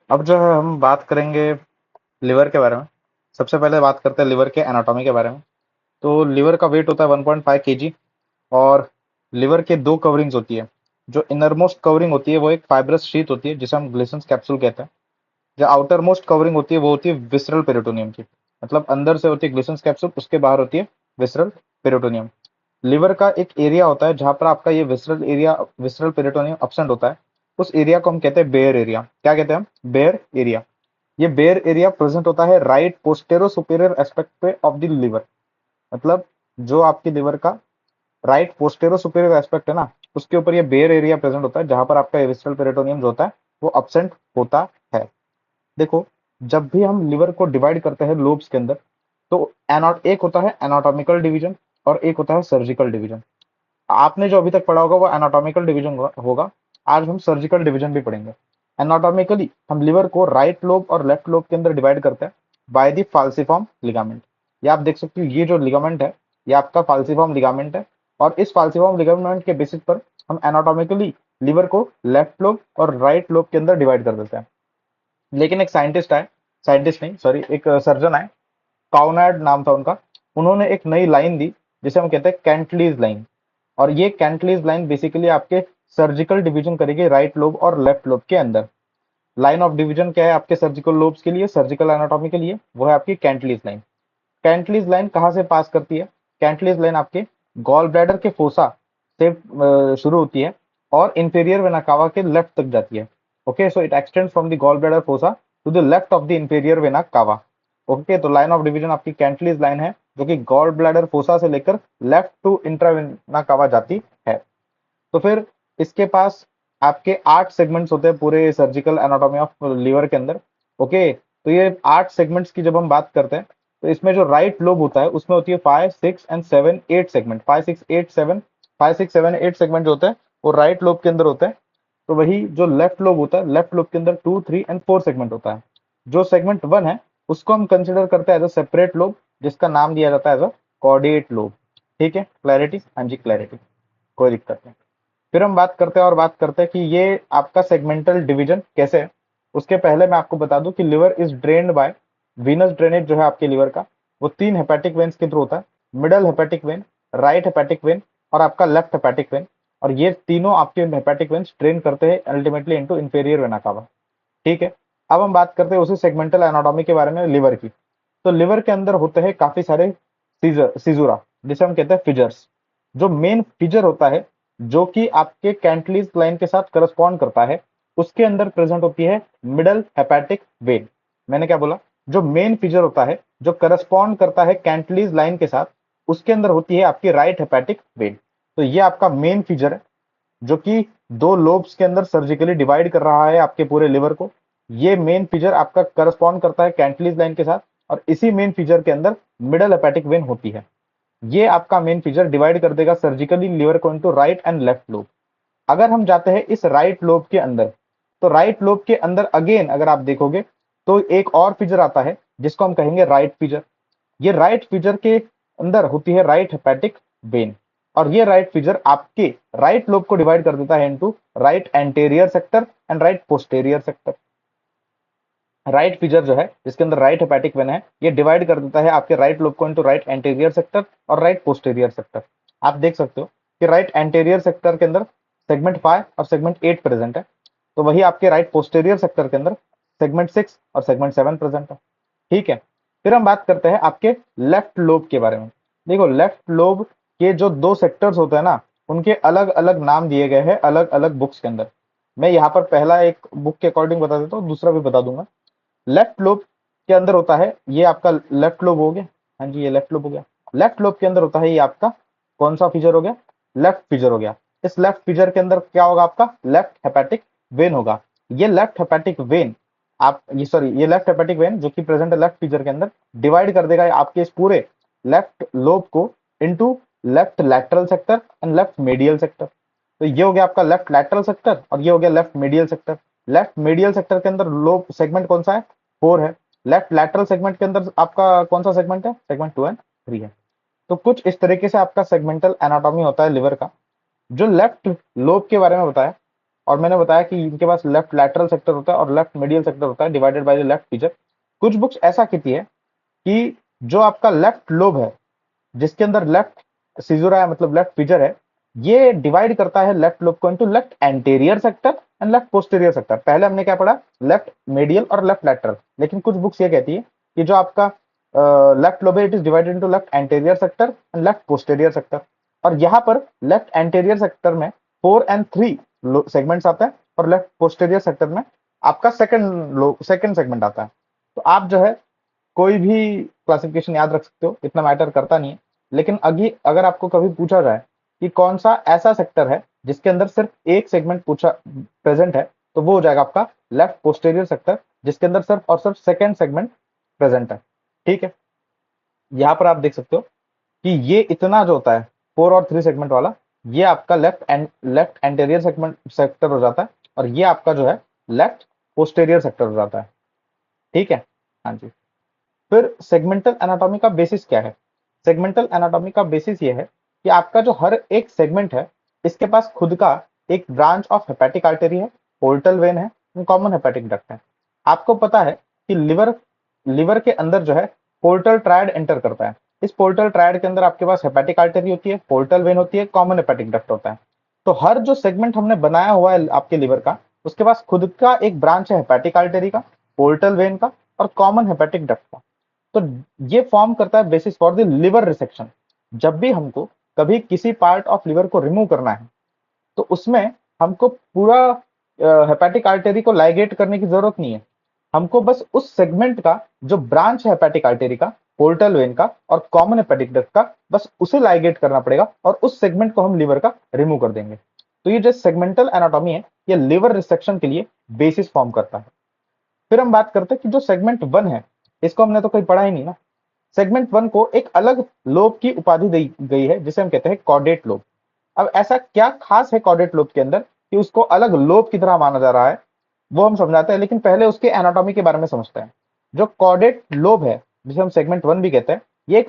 अब जो है हम बात करेंगे लिवर के बारे में। सबसे पहले बात करते हैं लिवर के एनाटॉमी के बारे में। तो लिवर का वेट होता है 1.5 केजी। और लिवर के दो कवरिंग्स होती है। जो इनर मोस्ट कवरिंग होती है वो एक फाइब्रस शीथ होती है जिसे हम ग्लिसन्स कैप्सूल कहते हैं। जो आउटर मोस्ट कवरिंग होती है वो होती है विसरल पेरिटोनियम की। मतलब अंदर से होती है ग्लिसन्स कैप्सूल, उसके बाहर होती है विसरल पेरिटोनियम। लिवर का एक एरिया होता है जहां पर आपका ये विसरल पेरिटोनियम अपसेंट होता है। उस एरिया को हम कहते हैं बेयर एरिया। क्या कहते हैं हम? Bare area. ये बेयर एरिया प्रेजेंट होता है राइट पोस्टेरो सुपीरियर एस्पेक्ट पे ऑफ द लिवर। मतलब जो आपकी लिवर का राइट पोस्टेरो सुपीरियर एस्पेक्ट है ना, उसके ऊपर ये बेयर एरिया प्रेजेंट होता है जहां पर आपका विसरल पेरिटोनियम जो होता है वो अपसेंट होता है। देखो, जब भी हम लिवर को डिवाइड करते हैं लोब्स के अंदर, तो एनॉट एक होता है एनाटॉमिकल डिवीजन और एक होता है सर्जिकल डिवीजन। आपने जो अभी तक पढ़ा होगा वो एनाटॉमिकल डिवीजन होगा। आज हम सर्जिकल डिवीजन भी पढ़ेंगे। एनाटॉमिकली हम लिवर को राइट लोब और लेफ्ट लोब के अंदर डिवाइड करते हैं बाय द फाल्सिफॉर्म लिगामेंट। ये आप देख सकते हो, ये जो लिगामेंट है ये आपका फाल्सिफॉर्म लिगामेंट है। और इस फाल्सिफॉर्म लिगामेंट के बेसिस पर हम एनाटॉमिकली लिवर को लेफ्ट लोब और राइट लोब के अंदर डिवाइड कर देते हैं। लेकिन एक साइंटिस्ट आए, साइंटिस्ट नहीं सॉरी, एक सर्जन आए, काउनार्ड नाम था उनका। उन्होंने एक नई लाइन दी जिसे हम कहते हैं कैंटलीज लाइन। और ये कैंटलीज लाइन बेसिकली आपके सर्जिकल डिवीजन करेगी राइट लोब और लेफ्ट लोब के अंदर। लाइन ऑफ डिवीजन क्या है आपके सर्जिकल लोब्स के लिए, सर्जिकल एनाटॉमी के लिए? वो है आपकी कैंटलीज लाइन। कैंटलीज लाइन कहाँ से पास करती है? कैंटलीज लाइन आपके गॉल ब्लैडर के फोसा से शुरू होती है और इंफीरियर वेना कावा के लेफ्ट तक जाती है। Okay, so it extends from the gall bladder fossa to the left of the inferior vena cava. Okay, तो लाइन ऑफ डिवीजन आपकी कैंटलीज लाइन है जो कि गॉल ब्लैडर फोसा से लेकर लेफ्ट टू इंट्रावेना कावा जाती है। तो फिर इसके पास आपके 8 सेगमेंट्स होते हैं पूरे सर्जिकल एनाटॉमी ऑफ लीवर के अंदर। ओके, तो ये 8 सेगमेंट्स की जब हम बात करते हैं तो इसमें जो राइट लोब होता है उसमें होती है 5, 6 एंड 7, 8 सेगमेंट। 5, 6, 8, 7, 5, 6, 7, 8 सेगमेंट जो होते हैं वो राइट लोब के अंदर होते हैं। तो वही जो लेफ्ट लोब होता है, लेफ्ट लोब के अंदर 2, 3 एंड 4 सेगमेंट होता है। जो सेगमेंट 1 है उसको हम कंसिडर करते हैं एज अ सेपरेट लोब, जिसका नाम दिया जाता है एज अ कॉर्डिएट लोब। ठीक है, क्लैरिटी? हाँ जी, क्लैरिटी, कोई दिक्कत नहीं। फिर हम बात करते हैं और बात करते हैं कि ये आपका सेगमेंटल डिवीजन कैसे है। उसके पहले मैं आपको बता दूं कि liver is drained by Venus drainage जो है आपके लिवर का, वो 3 हेपेटिक वेन्स के थ्रू होता है। Middle hepatic when, right hepatic when और आपका लेफ्ट हेपेटिक वेन। और ये तीनों आपके हेपेटिक वेन्स ड्रेन करते हैं अल्टीमेटली इनटू इंफीरियर वेना कावा। ठीक है, अब हम बात करते हैं उसी सेगमेंटल एनाटॉमी के बारे में, लिवर की। तो लिवर के अंदर होते हैं काफी सारे सीजुरा, जिसे हम कहते हैं फिजर्स। जो मेन फिजर होता है जो कि आपके कैंटलीज लाइन के साथ करस्पॉन्ड करता है, उसके अंदर प्रेजेंट होती है मिडल हेपेटिक वेन। मैंने क्या बोला? जो मेन फिजर होता है जो करस्पॉन्ड करता है कैंटलीज लाइन के साथ, उसके अंदर होती है आपकी राइट हेपेटिक वेन। तो ये आपका मेन फिजर है जो कि दो लोब्स के अंदर सर्जिकली डिवाइड कर रहा है आपके पूरे लिवर को। ये मेन फीचर आपका करस्पॉन्ड करता है कैंटलीज लाइन के साथ। और इसी मेन फीचर के अंदर मिडल हेपेटिक वेन होती है। ये आपका मेन फीचर डिवाइड कर देगा सर्जिकली लिवर को into right and left lobe. अगर हम जाते हैं इस राइट लोब के अंदर, तो राइट लोब के अंदर अगेन अगर आप देखोगे तो एक और फीचर आता है जिसको हम कहेंगे राइट फीचर। ये राइट फीचर के अंदर होती है राइट हेपेटिक वेन। और ये राइट फीचर आपके राइट लोब को डिवाइड कर देता है into right anterior sector and right posterior sector. Right feature जो है जिसके अंदर राइट हेपेटिक वेन है, ये डिवाइड कर देता है आपके राइट लोब को इनटू राइट एंटेरियर सेक्टर और राइट पोस्टेरियर सेक्टर। आप देख सकते हो कि राइट एंटेरियर सेक्टर के अंदर सेगमेंट 5 और सेगमेंट 8 प्रेजेंट है। तो वही आपके राइट पोस्टेरियर सेक्टर के अंदर सेगमेंट 6 और सेगमेंट 7 प्रेजेंट है। ठीक है, फिर हम बात करते हैं आपके लेफ्ट लोब के बारे में। देखो, लेफ्ट लोब के जो दो सेक्टर्स होते हैं ना, उनके अलग अलग नाम दिए गए हैं अलग अलग बुक्स के अंदर। मैं यहाँ पर पहला एक बुक के अकॉर्डिंग बता देता हूँ, दूसरा भी बता दूंगा। लेफ्ट लोब के अंदर होता है ये आपका लेफ्ट लोब हो गया। हाँ जी, ये लेफ्ट लोब हो गया। लेफ्ट लोब के अंदर होता है ये आपका कौन सा फीचर हो गया? लेफ्ट फीचर हो गया। इस लेफ्ट फीचर के अंदर क्या होगा? आपका लेफ्ट हेपेटिक वेन होगा। ये लेफ्ट हेपेटिक वेन आप ये सॉरी ये लेफ्ट हेपेटिक वेन जो कि प्रेजेंट है लेफ्ट फीचर के अंदर, डिवाइड कर देगा आपके इस पूरे लेफ्ट लोब को into left lateral sector and left medial sector. तो ये हो गया आपका लेफ्ट लैटरल सेक्टर और ये हो गया left medial sector. Left medial sector के अंदर लोब सेगमेंट कौन सा है? 4 है। लेफ्ट लैटरल सेगमेंट के अंदर आपका कौन सा सेगमेंट है? सेगमेंट 2 एंड 3 है। तो कुछ इस तरीके से आपका सेगमेंटल एनाटॉमी होता है लिवर का। जो लेफ्ट लोब के बारे में बताया, और मैंने बताया कि इनके पास लेफ्ट लैटरल सेक्टर होता है और लेफ्ट मीडियल सेक्टर होता है divided by the left feature. कुछ बुक्स ऐसा कहती है कि जो आपका लेफ्ट लोब है, जिसके अंदर लेफ्ट सीजुरा है मतलब लेफ्ट फीचर है, ये डिवाइड करता है लेफ्ट लोब को into left anterior sector and left posterior sector. पहले हमने क्या पढ़ा, लेफ्ट मीडियल और लेफ्ट लैटरल, लेकिन कुछ बुक्स ये कहती है कि जो आपका लेफ्ट लोब है it is divided into left anterior sector and left posterior sector. और यहाँ पर लेफ्ट एंटीरियर सेक्टर में 4 and 3 सेगमेंट्स आता है और लेफ्ट पोस्टीरियर सेक्टर में आपका सेकंड सेगमेंट आता है। तो आप जो है कोई भी क्लासिफिकेशन याद रख सकते हो, इतना मैटर करता नहीं है। लेकिन अगर आपको कभी पूछा जाए कि कौन सा ऐसा सेक्टर है जिसके अंदर सिर्फ एक सेगमेंट पूछा प्रेजेंट है, तो वो हो जाएगा आपका लेफ्ट पोस्टीरियर सेक्टर, जिसके अंदर सिर्फ और सिर्फ सेकंड सेगमेंट प्रेजेंट है। ठीक है, यहाँ पर आप देख सकते हो कि ये इतना जो होता है 4 और 3 सेगमेंट वाला, ये आपका लेफ्ट एंटीरियर सेगमेंट सेक्टर हो जाता है, और ये आपका जो है लेफ्ट पोस्टीरियर सेक्टर हो जाता है। ठीक है, हाँ जी। फिर सेगमेंटल एनाटॉमी का बेसिस क्या है? सेगमेंटल एनाटॉमी का बेसिस ये है कि आपका जो हर एक सेगमेंट है, इसके पास खुद का एक ब्रांच ऑफ हेपेटिक आर्टरी है, पोर्टल वेन है, कॉमन हेपेटिक डक्ट है। आपको पता है कि लिवर के अंदर जो है पोर्टल ट्रायड एंटर करता है। इस पोर्टल ट्रायड के अंदर आपके पास हेपेटिक आर्टरी होती है, पोर्टल वेन होती है, कॉमन हेपेटिक डक्ट होता है। तो हर जो सेगमेंट हमने बनाया हुआ है आपके लिवर का, उसके पास खुद का एक ब्रांच है हेपेटिक आर्टरी का, पोर्टल वेन का और कॉमन हेपेटिक डक्ट का। तो ये फॉर्म करता है basis for the liver resection. जब भी हमको कभी किसी पार्ट ऑफ लिवर को रिमूव करना है, तो उसमें हमको पूरा हेपेटिक आर्टरी को लाइगेट करने की जरूरत नहीं है। हमको बस उस सेगमेंट का जो ब्रांच है हेपेटिक आर्टरी का, पोर्टल वेन का और कॉमन हेपेटिक डक्ट का, बस उसे लाइगेट करना पड़ेगा और उस सेगमेंट को हम लिवर का रिमूव कर देंगे। तो ये जो सेगमेंटल एनाटॉमी है, ये लिवर रिसेक्शन के लिए बेसिस फॉर्म करता है। फिर हम बात करते हैं कि जो सेगमेंट 1 है, इसको हमने तो कहीं पढ़ा ही नहीं ना। सेगमेंट 1 को एक अलग लोब की उपाधि दी गई है, जिसे हम कहते हैं कॉर्डेट लोब। अब ऐसा क्या खास है कॉर्डेट लोब के अंदर कि उसको अलग लोब की तरह माना जा रहा है, वो हम समझाते हैं। लेकिन पहले उसके एनाटॉमी के बारे में समझते हैं। जो कॉर्डेट लोब है, जिसे हम सेगमेंट 1 भी कहते हैं, ये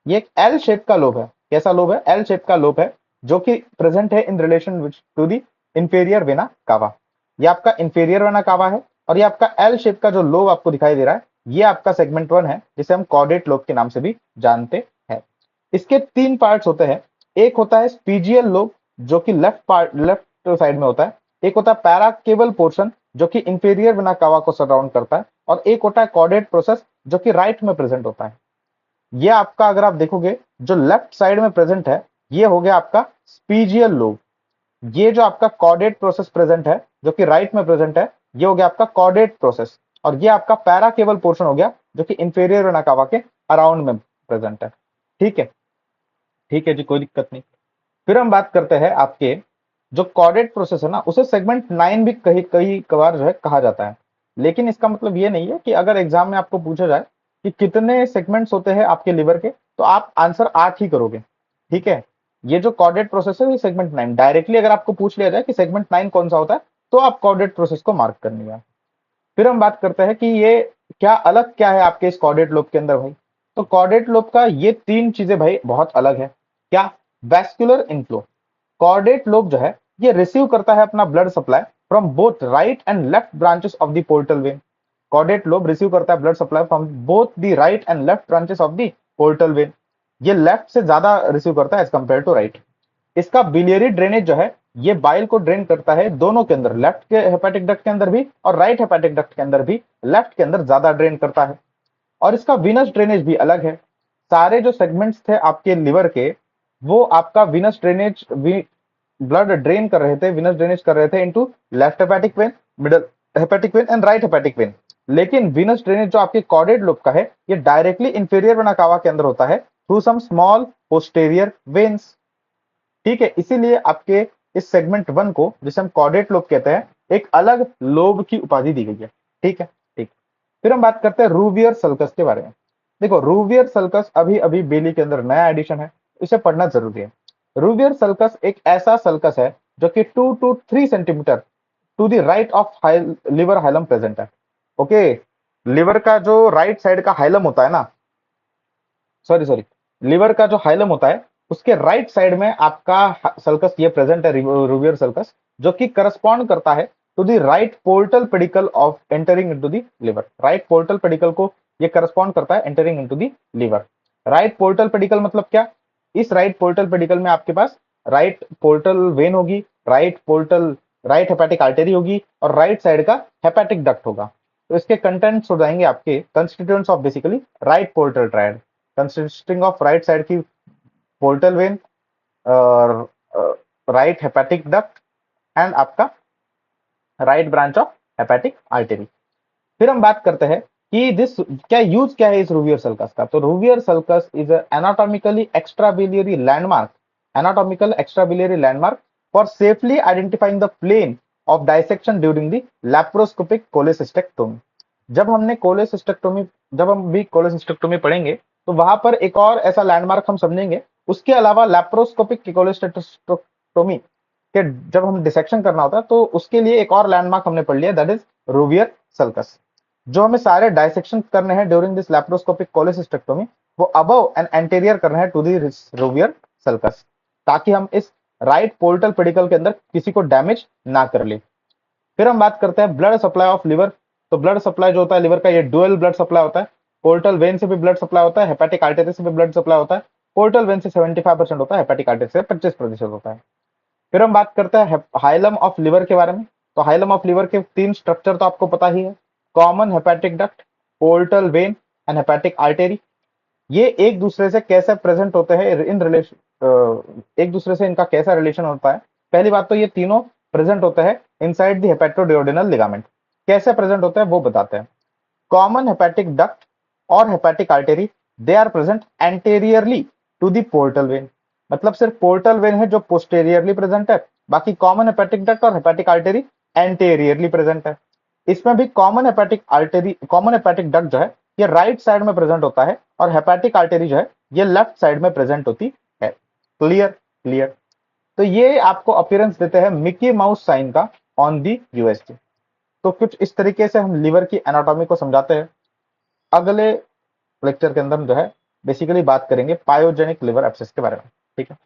एक एल शेप का लोब है। कैसा लोब है? एल शेप का लोब है, जो कि प्रेजेंट है in relation to the inferior vena cava. ये आपका इंफेरियर वेना कावा है, और ये आपका एल शेप का जो लोब आपको दिखाई दे रहा है, ये आपका सेगमेंट 1 है, जिसे हम कॉर्डेट लोब के नाम से भी जानते हैं। इसके 3 पार्ट्स होते हैं। एक होता है स्पीजियल लोब, जो कि लेफ्ट साइड में होता है। एक होता है पैराकेबल पोर्शन, जो कि इंफेरियर वेना कावा को सराउंड करता है। और एक होता है कॉर्डेट प्रोसेस, जो कि राइट में प्रेजेंट होता है। ये आपका अगर आप देखोगे, जो लेफ्ट साइड में प्रेजेंट है, ये हो गया आपका स्पीजियल लोब। ये जो आपका कॉर्डेट प्रोसेस प्रेजेंट है, जो कि राइट में प्रेजेंट है, ये हो गया आपका कॉर्डेट प्रोसेस। और ये आपका पैरा केबल पोर्शन हो गया, जो कि इंफेरियर वेना कावा के अराउंड में प्रेजेंट है। ठीक है, ठीक है जी, कोई दिक्कत नहीं। फिर हम बात करते हैं आपके जो कॉर्डेट प्रोसेस है ना, उसे सेगमेंट 9 भी कहीं कई कबार जो है कहा जाता है। लेकिन इसका मतलब ये नहीं है कि अगर एग्जाम में आपको पूछा जाए कि कितने सेगमेंट्स होते हैं आपके लिवर के, तो आप आंसर 8 ही करोगे। ठीक है, ये जो कॉर्डेट प्रोसेस है, ये सेगमेंट 9 डायरेक्टली अगर आपको पूछ लिया जाए कि सेगमेंट 9 कौन सा होता है, तो आप कॉर्डेट प्रोसेस को मार्क करनी है। फिर हम बात करते हैं कि ये क्या अलग क्या है आपके इस कॉर्डेट लोब के अंदर भाई। तो कॉर्डेट लोब का ये 3 चीजें भाई बहुत अलग है। क्या? Vascular inflow. कॉर्डेट लोब जो है, ये रिसीव करता है अपना blood supply from both right and left branches of the portal when. Chordate lobe receive करता है blood supply from both the right and left branches of the portal when. ये left से ज्यादा रिसीव करता है एज कंपेयर टू राइट। इसका biliary drainage जो है, ये बाइल को ड्रेन करता है दोनों के अंदर, लेफ्ट के हेपेटिक डक्ट के अंदर भी और राइट हेपेटिक डक्ट के अंदर भी। लेफ्ट के अंदर ज्यादा ड्रेन करता है। और इसका विनस ड्रेनेज भी अलग है। सारे जो सेगमेंट्स थे आपके लिवर के, वो आपका विनस ड्रेनेज ब्लड ड्रेन कर रहे थे, विनस ड्रेनेज कर रहे थे into left hepatic when, middle hepatic when and right hepatic when. लेकिन विनस ड्रेनेज जो आपके कॉर्डेट लोब का है, ये डायरेक्टली इंफीरियर वेना कावा के अंदर होता है through some small posterior veins. ठीक है, इसीलिए आपके इस सेगमेंट 1 को, जिसे हम कॉर्डेट लोब कहते हैं, एक अलग लोब की उपाधि दी गई है। ठीक है, ठीक। फिर हम बात करते हैं रूवियर सल्कस के बारे में। देखो, रूवियर सल्कस अभी अभी बेली के अंदर नया एडिशन है, इसे पढ़ना जरूरी है। रूवियर सल्कस एक ऐसा सल्कस है जो कि 2 to 3 centimeter to the right of liver hilum present है। ओके, लिवर का जो राइट साइड का हाइलम होता है ना, सॉरी सॉरी, लिवर का जो हाइलम होता है, उसके राइट साइड में आपका सल्कस ये प्रेजेंट है, रूवियर सल्कस, जो कि करस्पॉन्ड करता है to the right portal pedicle of entering into the liver. Right portal pedicle को ये करस्पॉन्ड करता है entering into the liver. Right portal pedicle मतलब क्या? इस राइट पोर्टल पेडिकल में आपके पास राइट पोर्टल वेन होगी, राइट हेपेटिक आर्टरी होगी, और राइट साइड का हेपेटिक डक्ट होगा। तो इसके कंटेंट्स हो जाएंगे आपके constituents of basically right portal triad, consisting of right side की portal vein, right hepatic duct and आपका right branch of hepatic artery. फिर हम बात करते हैं कि दिस क्या यूज क्या है इस रूवियर सल्कस का। तो Rouviere sulcus is anatomically extrabiliary landmark, anatomical extrabiliary landmark for safely identifying the plane of dissection during the laparoscopic cholecystectomy. जब हम भी कोलेसिस्टेक्टोमी पढ़ेंगे तो वहां पर एक और ऐसा लैंडमार्क हम समझेंगे। उसके अलावा लैप्रोस्कोपिक कोलेसिस्टेक्टोमी के जब हम डिसेक्शन करना होता है तो उसके लिए एक और लैंडमार्क हमने पढ़ लिया, दैट इज रूवियर सल्कस। जो हमें सारे डायसेक्शन करने हैं ड्यूरिंग दिस लैप्रोस्कोपिक कोलेसिस्टेक्टोमी, वो अबव एंड एंटीरियर करने हैं टू दी रूवियर सल्कस, ताकि हम इस राइट पोर्टल पेडिकल के अंदर किसी को डैमेज ना कर ले। फिर हम बात करते हैं ब्लड सप्लाई ऑफ लिवर। तो ब्लड सप्लाई जो होता है लिवर का, ये डुअल ब्लड सप्लाई होता है। पोर्टल वेन से भी ब्लड सप्लाई होता है, हेपेटिक आर्टरी से भी ब्लड सप्लाई होता है। पोर्टल वेन से 75% होता है, हेपेटिक आर्टरी से 25% होता है। फिर हम बात करते हैं हाइलम ऑफ लिवर के बारे में। तो हाइलम ऑफ लिवर के तीन स्ट्रक्चर तो आपको पता ही है, common hepatic duct, portal vein and hepatic artery. ये एक दूसरे से कैसे प्रेजेंट होते हैं इन रिलेशन, एक दूसरे से इनका कैसा रिलेशन होता है। पहली बात तो ये तीनों प्रेजेंट होते हैं इनसाइड द हेपेटोडियोडेनल लिगामेंट। कैसे प्रेजेंट होते हैं वो बताते हैं। कॉमन हेपेटिक डक्ट और hepatic artery, they are present anteriorly to the portal vein. मतलब सिर्फ पोर्टल वेन है जो पोस्टेरियरली प्रेजेंट है, बाकी कॉमन हेपेटिक डक्ट और हेपेटिक आर्टरी एंटेरियरली प्रेजेंट है। इसमें भी कॉमन हेपेटिक डक्ट जो है ये राइट साइड में प्रेजेंट होता है, और हेपेटिक आर्टरी जो है ये लेफ्ट साइड में प्रेजेंट होती है। क्लियर? क्लियर। तो ये आपको अपीयरेंस देते हैं मिकी माउस साइन का ऑन दी यूएसजी। तो कुछ इस तरीके से हम लिवर की एनाटॉमी को समझाते हैं। अगले लेक्चर के अंदर हम जो है बेसिकली बात करेंगे पायोजेनिक लिवर एब्सेस के बारे में। ठीक है।